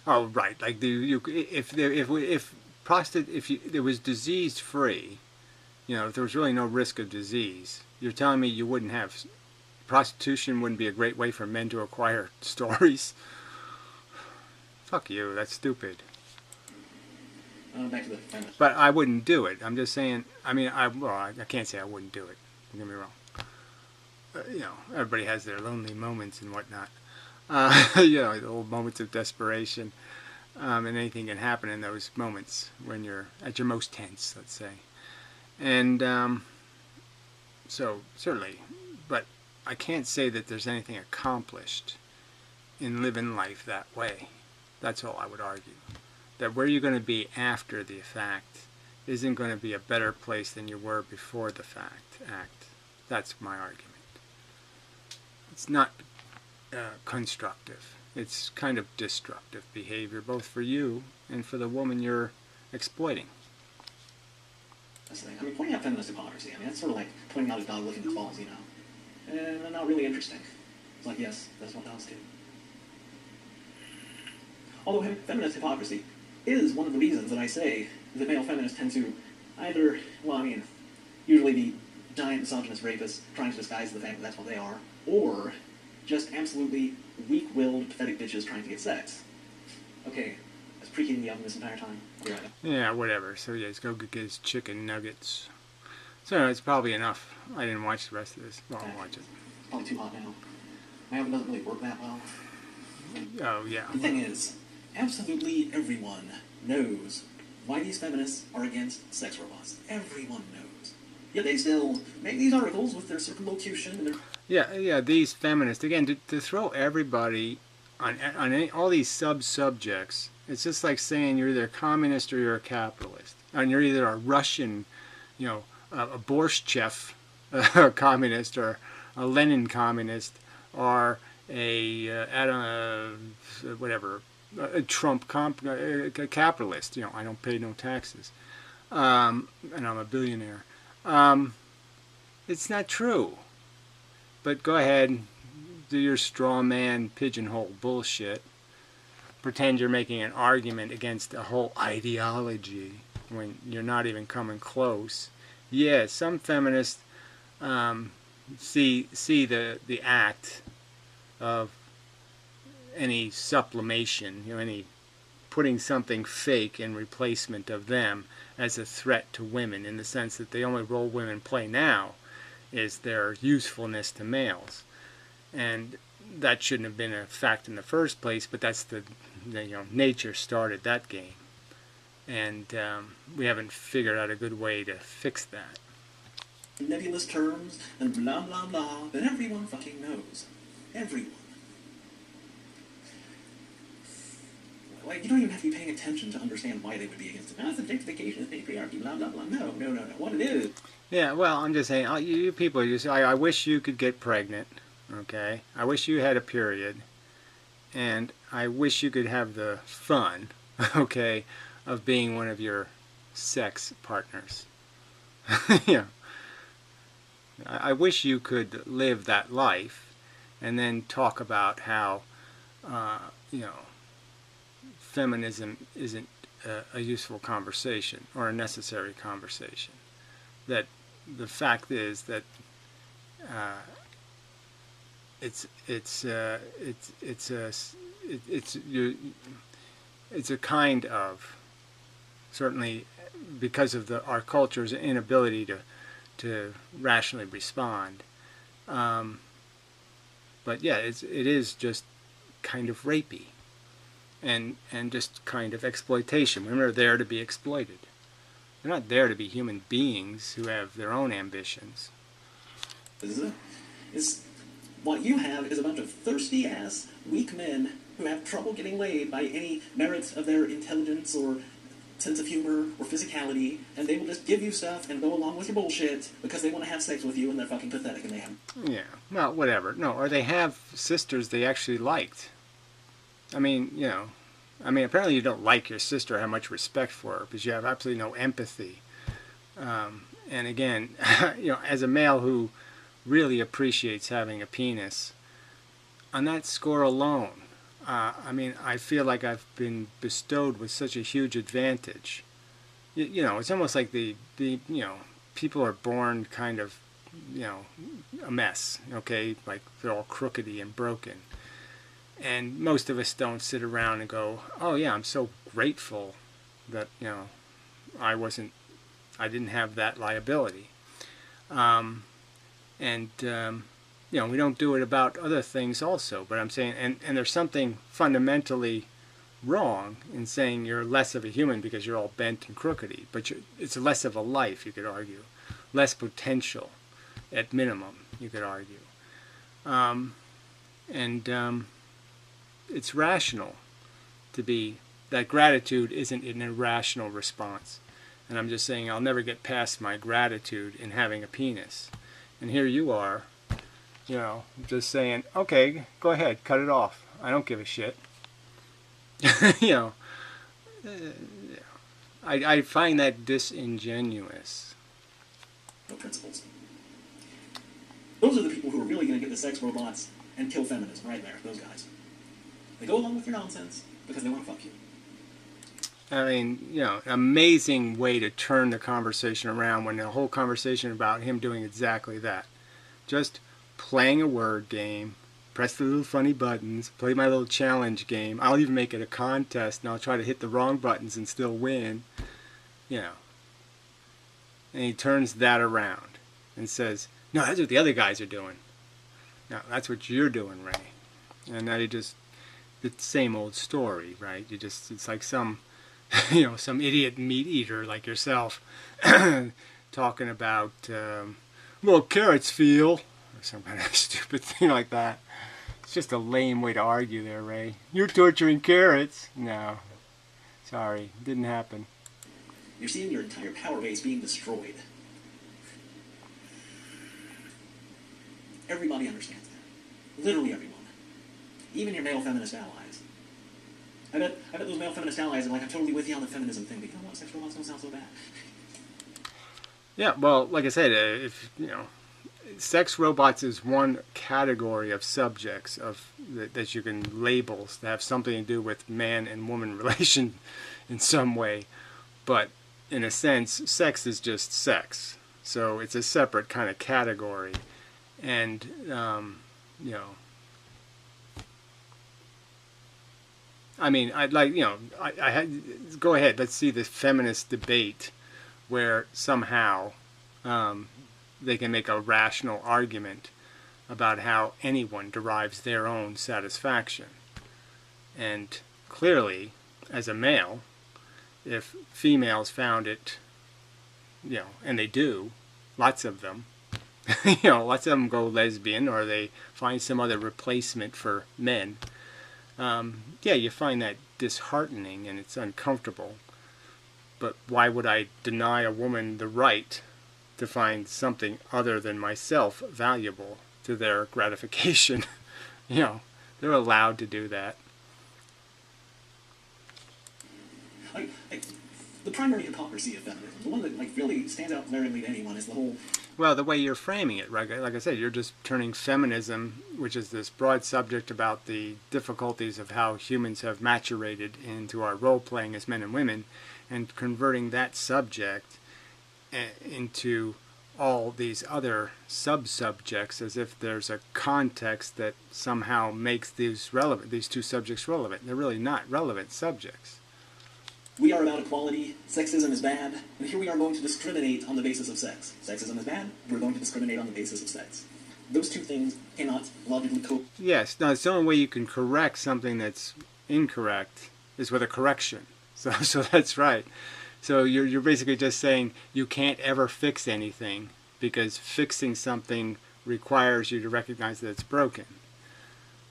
Oh, right. Like if prostit if you, it was disease free, if there was really no risk of disease, you're telling me you wouldn't have prostitution wouldn't be a great way for men to acquire stories? Fuck you. That's stupid. Back to the feminist. But I wouldn't do it. I'm just saying. I mean, I can't say I wouldn't do it. Don't get me wrong. Everybody has their lonely moments and whatnot. The little moments of desperation, and anything can happen in those moments when you're at your most tense, let's say. And so certainly, but I can't say that there's anything accomplished in living life that way. That's all I would argue. That where you're going to be after the fact isn't going to be a better place than you were before the act. That's my argument. It's not constructive. It's kind of destructive behavior, both for you and for the woman you're exploiting. That's the thing. I mean, pointing out feminist hypocrisy, that's sort of like pointing out a dog licking its balls, And not really interesting. It's like, yes, that's what dogs do. Although feminist hypocrisy is one of the reasons that I say that male feminists tend to either, usually be giant misogynist rapists trying to disguise the fact that that's what they are, or just absolutely weak-willed, pathetic bitches trying to get sex. Okay, I was preheating the oven this entire time. I'll be right back. Yeah, whatever. So yeah, let's go get his chicken nuggets. So it's probably enough. I didn't watch the rest of this. Well, I'll watch it. It's probably too hot now. My oven doesn't really work that well. Oh, yeah. The thing is, absolutely everyone knows why these feminists are against sex robots. Everyone knows. Yet they still make these articles with their circumlocution and their... Yeah, these feminists, again, to throw everybody on all these sub-subjects, it's just like saying you're either a communist or you're a capitalist. And you're either a Russian, a Borschtchev communist, or a Lenin communist, or a Trump capitalist. I don't pay no taxes, and I'm a billionaire. It's not true. But go ahead, do your straw man pigeonhole bullshit. Pretend you're making an argument against a whole ideology when you're not even coming close. Yeah, some feminists see the act of any sublimation, any putting something fake in replacement of them as a threat to women, in the sense that the only role women play now is their usefulness to males. And that shouldn't have been a fact in the first place, but that's nature started that game. And we haven't figured out a good way to fix that. Nebulous terms and blah blah blah that everyone fucking knows. Everyone. Like, you don't even have to be paying attention to understand why they would be against it. It's objectification, it's patriarchy, blah blah blah. No. What it is. Yeah, well, I'm just saying, you people, I wish you could get pregnant, okay? I wish you had a period, and I wish you could have the fun, okay, of being one of your sex partners. Yeah. I wish you could live that life, and then talk about how, feminism isn't a useful conversation or a necessary conversation. That the fact is that it's a kind of, certainly because of our culture's inability to rationally respond. But yeah, it is just kind of rapey, and just kind of exploitation. Women are there to be exploited. They're not there to be human beings who have their own ambitions. What you have is a bunch of thirsty-ass, weak men who have trouble getting laid by any merits of their intelligence or sense of humor or physicality, and they will just give you stuff and go along with your bullshit because they want to have sex with you and they're fucking pathetic and they have. Yeah, well, whatever. No, or they have sisters they actually liked. I mean, you know, apparently you don't like your sister or have much respect for her because you have absolutely no empathy. And again, you know, as a male who really appreciates having a penis, on that score alone, I mean, I feel like I've been bestowed with such a huge advantage. You know, it's almost like the you know, people are born kind of, you know, a mess, okay? Like they're all crookedy and broken. And most of us don't sit around and go, oh yeah, I'm so grateful that, you know, I didn't have that liability. You know, we don't do it about other things also, but I'm saying, and there's something fundamentally wrong in saying you're less of a human because you're all bent and crookedy, but it's less of a life, you could argue. Less potential, at minimum, you could argue. It's rational to be, that gratitude isn't an irrational response. And I'm just saying I'll never get past my gratitude in having a penis. And here you are, you know, just saying, okay, go ahead, cut it off. I don't give a shit. You know, I find that disingenuous. No principles. Those are the people who are really going to get the sex robots and kill feminism, right there, those guys. They go along with your nonsense because they want to fuck you. I mean, you know, amazing way to turn the conversation around when the whole conversation about him doing exactly that. Just playing a word game, press the little funny buttons, play my little challenge game. I'll even make it a contest and I'll try to hit the wrong buttons and still win. You know. And he turns that around and says, no, that's what the other guys are doing. No, that's what you're doing, Ray. And now you just, the same old story, right? You just, it's like some, you know, some idiot meat eater like yourself talking about, well, carrots feel, or some kind of stupid thing like that. It's just a lame way to argue there, Ray. You're torturing carrots. No. Sorry, didn't happen. You're seeing your entire power base being destroyed. Everybody understands that. Literally everyone. Even your male feminist allies. I bet those male feminist allies are like, I'm totally with you on the feminism thing, but you know what, sex robots don't sound so bad. Yeah, well, like I said, if, you know, sex robots is one category of subjects that you can label that have something to do with man and woman relation in some way. But in a sense, sex is just sex. So it's a separate kind of category. And, you know, I mean, I'd like, you know, I had, go ahead, let's see the feminist debate where somehow they can make a rational argument about how anyone derives their own satisfaction. And clearly, as a male, if females found it, you know, and they do, lots of them, you know, lots of them go lesbian or they find some other replacement for men. Yeah, you find that disheartening and it's uncomfortable. But why would I deny a woman the right to find something other than myself valuable to their gratification? You know, they're allowed to do that. The primary hypocrisy of feminism, the one that like really stands out glaringly to anyone, is the whole... Well, the way you're framing it, right? Like I said, you're just turning feminism, which is this broad subject about the difficulties of how humans have maturated into our role-playing as men and women, and converting that subject into all these other sub-subjects as if there's a context that somehow makes these two subjects relevant. They're really not relevant subjects. We are about equality, sexism is bad, and here we are going to discriminate on the basis of sex. Sexism is bad, we're going to discriminate on the basis of sex. Those two things cannot logically cope. Yes, no, it's the only way you can correct something that's incorrect is with a correction. So that's right. So you're basically just saying you can't ever fix anything because fixing something requires you to recognize that it's broken.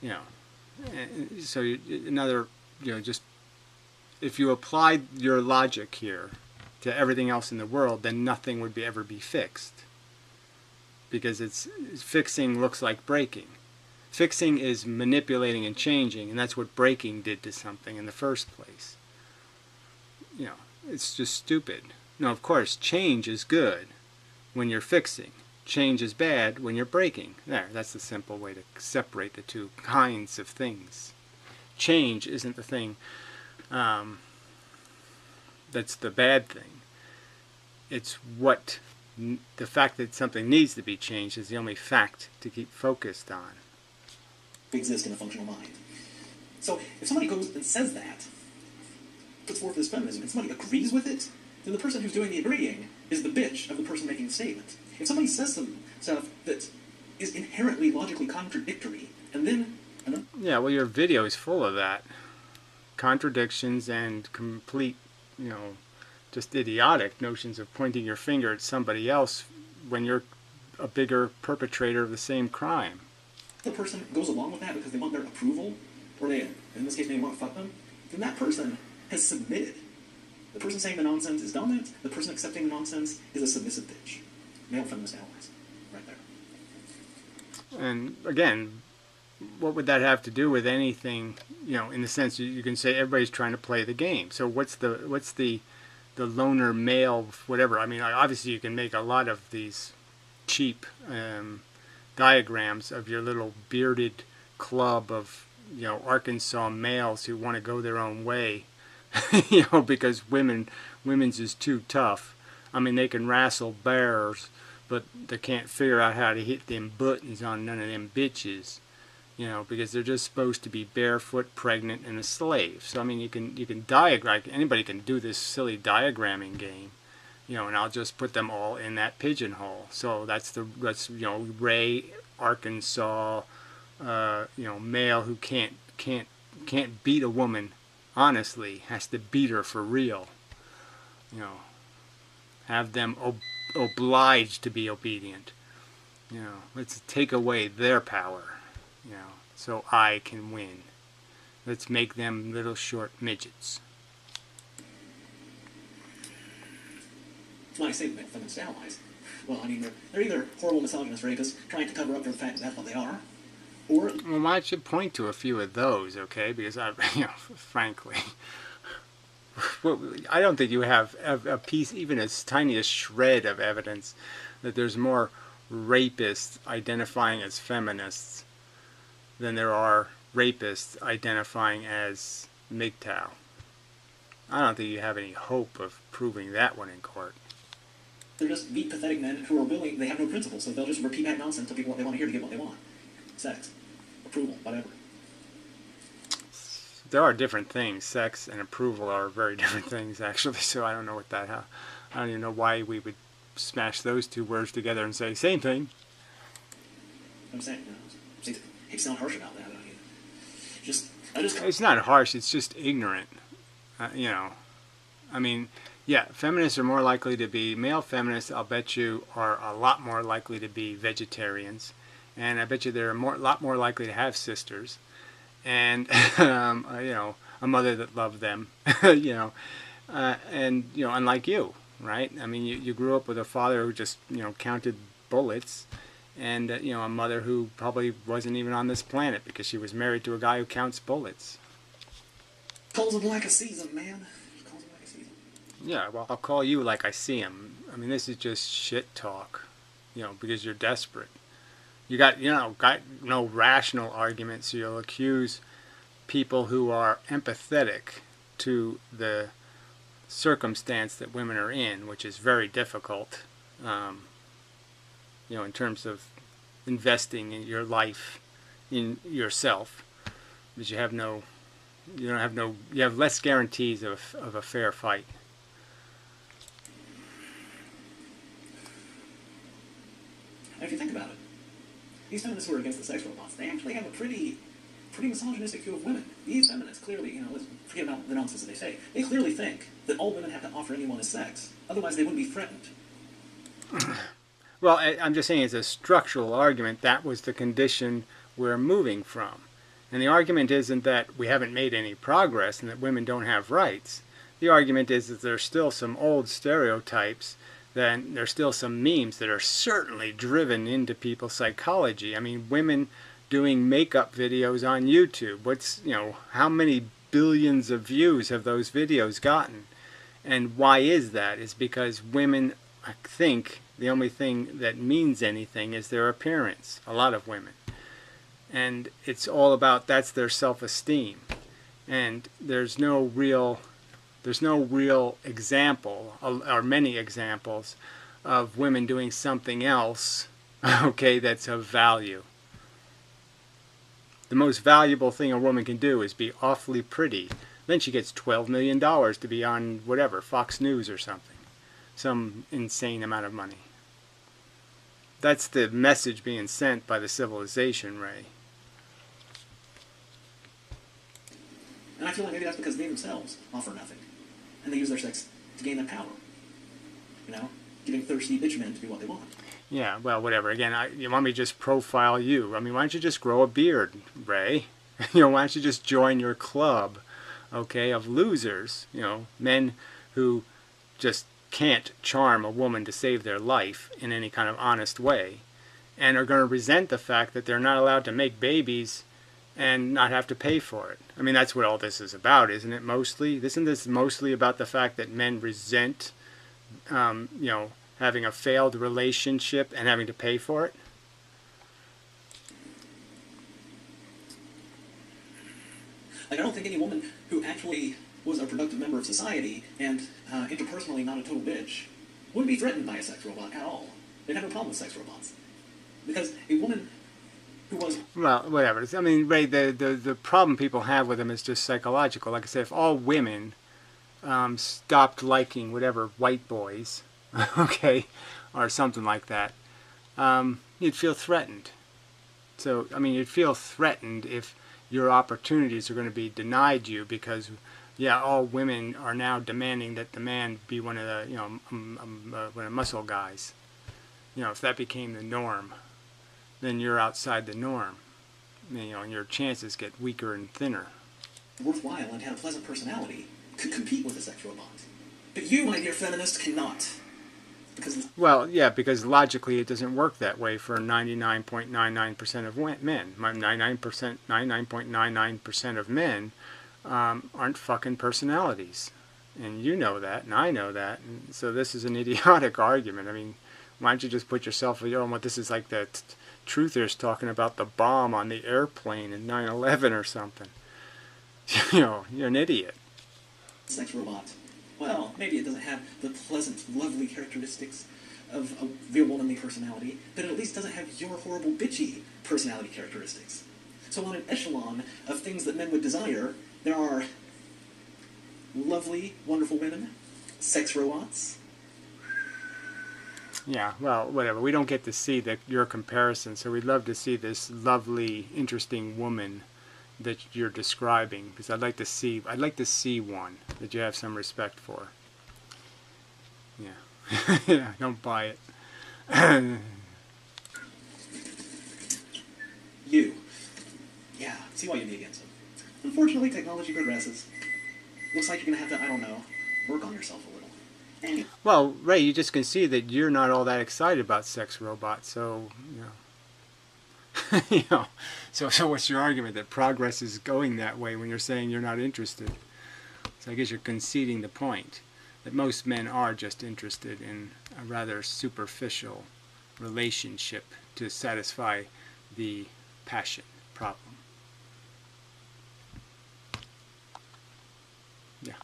You know, so another, you know, just if you applied your logic here to everything else in the world, then nothing would ever be fixed. Because fixing looks like breaking. Fixing is manipulating and changing, and that's what breaking did to something in the first place. You know, it's just stupid. No, of course, change is good when you're fixing. Change is bad when you're breaking. There, that's the simple way to separate the two kinds of things. Change isn't the thing that's the bad thing. It's what the fact that something needs to be changed is the only fact to keep focused on. Exist in a functional mind. So if somebody goes and says that, puts forth this feminism, and somebody agrees with it, then the person who's doing the agreeing is the bitch of the person making the statement. If somebody says some stuff that is inherently logically contradictory, and then... Yeah, well, your video is full of that. Contradictions and complete, you know, just idiotic notions of pointing your finger at somebody else when you're a bigger perpetrator of the same crime. The person goes along with that because they want their approval, or they, in this case, they want to fuck them, then that person has submitted. The person saying the nonsense is dominant, the person accepting the nonsense is a submissive bitch. Male feminist allies. Right there. And again, what would that have to do with anything, you know, in the sense you can say everybody's trying to play the game. So what's the loner male, whatever. I mean, obviously you can make a lot of these cheap diagrams of your little bearded club of, you know, Arkansas males who want to go their own way, you know, because women's is too tough. I mean, they can wrestle bears, but they can't figure out how to hit them buttons on none of them bitches, you know, because they're just supposed to be barefoot, pregnant, and a slave. So I mean, you can diagram. Anybody can do this silly diagramming game, you know, and I'll just put them all in that pigeonhole. So that's you know, Ray, Arkansas, you know, male who can't beat a woman honestly, has to beat her for real, you know, have them obliged to be obedient, you know, let's take away their power, you know, so I can win. Let's make them little short midgets. When I say feminist allies, well, I mean, they're either horrible misogynist rapists trying to cover up for the fact that that's what they are, or... Well, I should point to a few of those, okay? Because, you know, frankly, I don't think you have a piece, even as tiny a shred of evidence that there's more rapists identifying as feminists than there are rapists identifying as MGTOW. I don't think you have any hope of proving that one in court. They're just weak, pathetic men who are willing, they have no principles, so they'll just repeat that nonsense to people what they want to hear to get what they want. Sex, approval, whatever. There are different things. Sex and approval are very different things, actually, so I don't know what that, I don't even know why we would smash those two words together and say, same thing. I'm saying, you know, it sound harsh about that. I mean, it's not harsh, it's just ignorant. You know, I mean, yeah, feminists are more likely to be, male feminists, I'll bet you, are a lot more likely to be vegetarians. And I bet you they're a lot more likely to have sisters. And, you know, a mother that loved them, you know. And, you know, unlike you, right? I mean, you grew up with a father who just, you know, counted bullets. And, you know, a mother who probably wasn't even on this planet because she was married to a guy who counts bullets. Calls him like I sees him, man. Calls him like I sees him. Yeah, well, I'll call you like I see him. I mean, this is just shit talk, you know, because you're desperate. You got no rational argument, so you'll accuse people who are empathetic to the circumstance that women are in, which is very difficult, you know, in terms of investing in your life, in yourself, because you have less guarantees of a fair fight. And if you think about it, these feminists who are against the sex robots, they actually have a pretty misogynistic view of women. These feminists clearly, you know, let's forget about the nonsense that they say. They clearly think that all women have to offer anyone is sex. Otherwise, they wouldn't be threatened. Well, I'm just saying it's a structural argument. That was the condition we're moving from. And the argument isn't that we haven't made any progress and that women don't have rights. The argument is that there's still some old stereotypes, that there's still some memes that are certainly driven into people's psychology. I mean, women doing makeup videos on YouTube. How many billions of views have those videos gotten? And why is that? It's because women think the only thing that means anything is their appearance. A lot of women. And it's all about, that's their self-esteem. And there's no real example, or many examples, of women doing something else, okay, that's of value. The most valuable thing a woman can do is be awfully pretty. Then she gets $12 million to be on whatever, Fox News or something. Some insane amount of money. That's the message being sent by the civilization, Ray. And I feel like maybe that's because they themselves offer nothing. And they use their sex to gain that power. Giving thirsty bitch men to do what they want. Yeah, well, whatever. Again, you want me to just profile you? I mean, why don't you just grow a beard, Ray? Why don't you just join your club, okay, of losers? Men who just can't charm a woman to save their life in any kind of honest way, and are going to resent the fact that they're not allowed to make babies and not have to pay for it. I mean, that's what all this is about, isn't it, mostly? Isn't this mostly about the fact that men resent, having a failed relationship and having to pay for it? I don't think any woman who actually was a productive member of society and interpersonally not a total bitch wouldn't be threatened by a sex robot at all. They'd have no problem with sex robots. Because a woman who was... Well, whatever. I mean, Ray, the problem people have with them is just psychological. Like I say, if all women stopped liking whatever white boys, okay, or something like that, you'd feel threatened. So, I mean, you'd feel threatened if your opportunities are going to be denied you because, yeah, all women are now demanding that the man be one of the, one of the muscle guys. If that became the norm, then you're outside the norm. And your chances get weaker and thinner. Worthwhile and had a pleasant personality could compete with a sex robot. But you, my dear feminist, cannot. Well, yeah, because logically it doesn't work that way for 99.99% of men. 99.99% of men aren't fucking personalities. And you know that, and I know that. And so this is an idiotic argument. I mean, why don't you just put yourself in what this is like the truthers talking about the bomb on the airplane in 9/11 or something. You're an idiot. Sex robot. Well, maybe it doesn't have the pleasant, lovely characteristics of a real womanly personality, but it at least doesn't have your horrible, bitchy personality characteristics. So on an echelon of things that men would desire, there are lovely, wonderful women, sex robots. Yeah, well, whatever. We don't get to see your comparison, so we'd love to see this lovely, interesting woman that you're describing, because I'd like to see one that you have some respect for. Yeah. Yeah, don't buy it. You. Yeah, see why you'd be against it. Unfortunately, technology progresses. Looks like you're gonna have to, I don't know, work on yourself a little. Well, Ray, you just can see that you're not all that excited about sex robots, so, So what's your argument? That progress is going that way when you're saying you're not interested? So I guess you're conceding the point that most men are just interested in a rather superficial relationship to satisfy the passion problem. Yeah.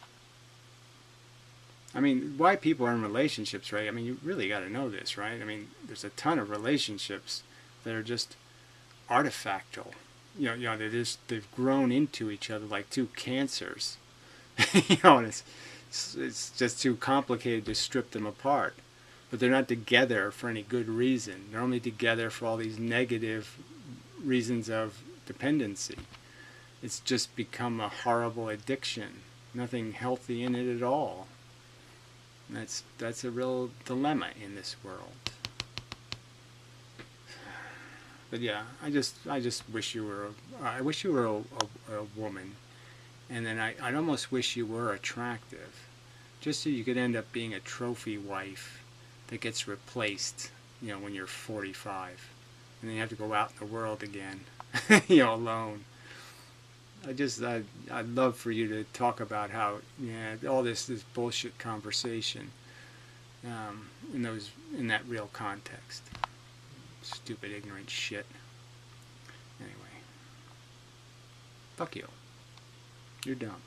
I mean, why people are in relationships, right? I mean, you really got to know this, right? I mean, there's a ton of relationships that are just artifactual. They've grown into each other like two cancers. And it's just too complicated to strip them apart. But they're not together for any good reason. They're only together for all these negative reasons of dependency. It's just become a horrible addiction. Nothing healthy in it at all. That's a real dilemma in this world. But yeah, I just wish you were. I wish you were a woman, and then I'd almost wish you were attractive, just so you could end up being a trophy wife that gets replaced, when you're 45, and then you have to go out in the world again, alone. I'd love for you to talk about how, all this bullshit conversation, in that real context. Stupid, ignorant shit. Anyway, fuck you. You're dumb.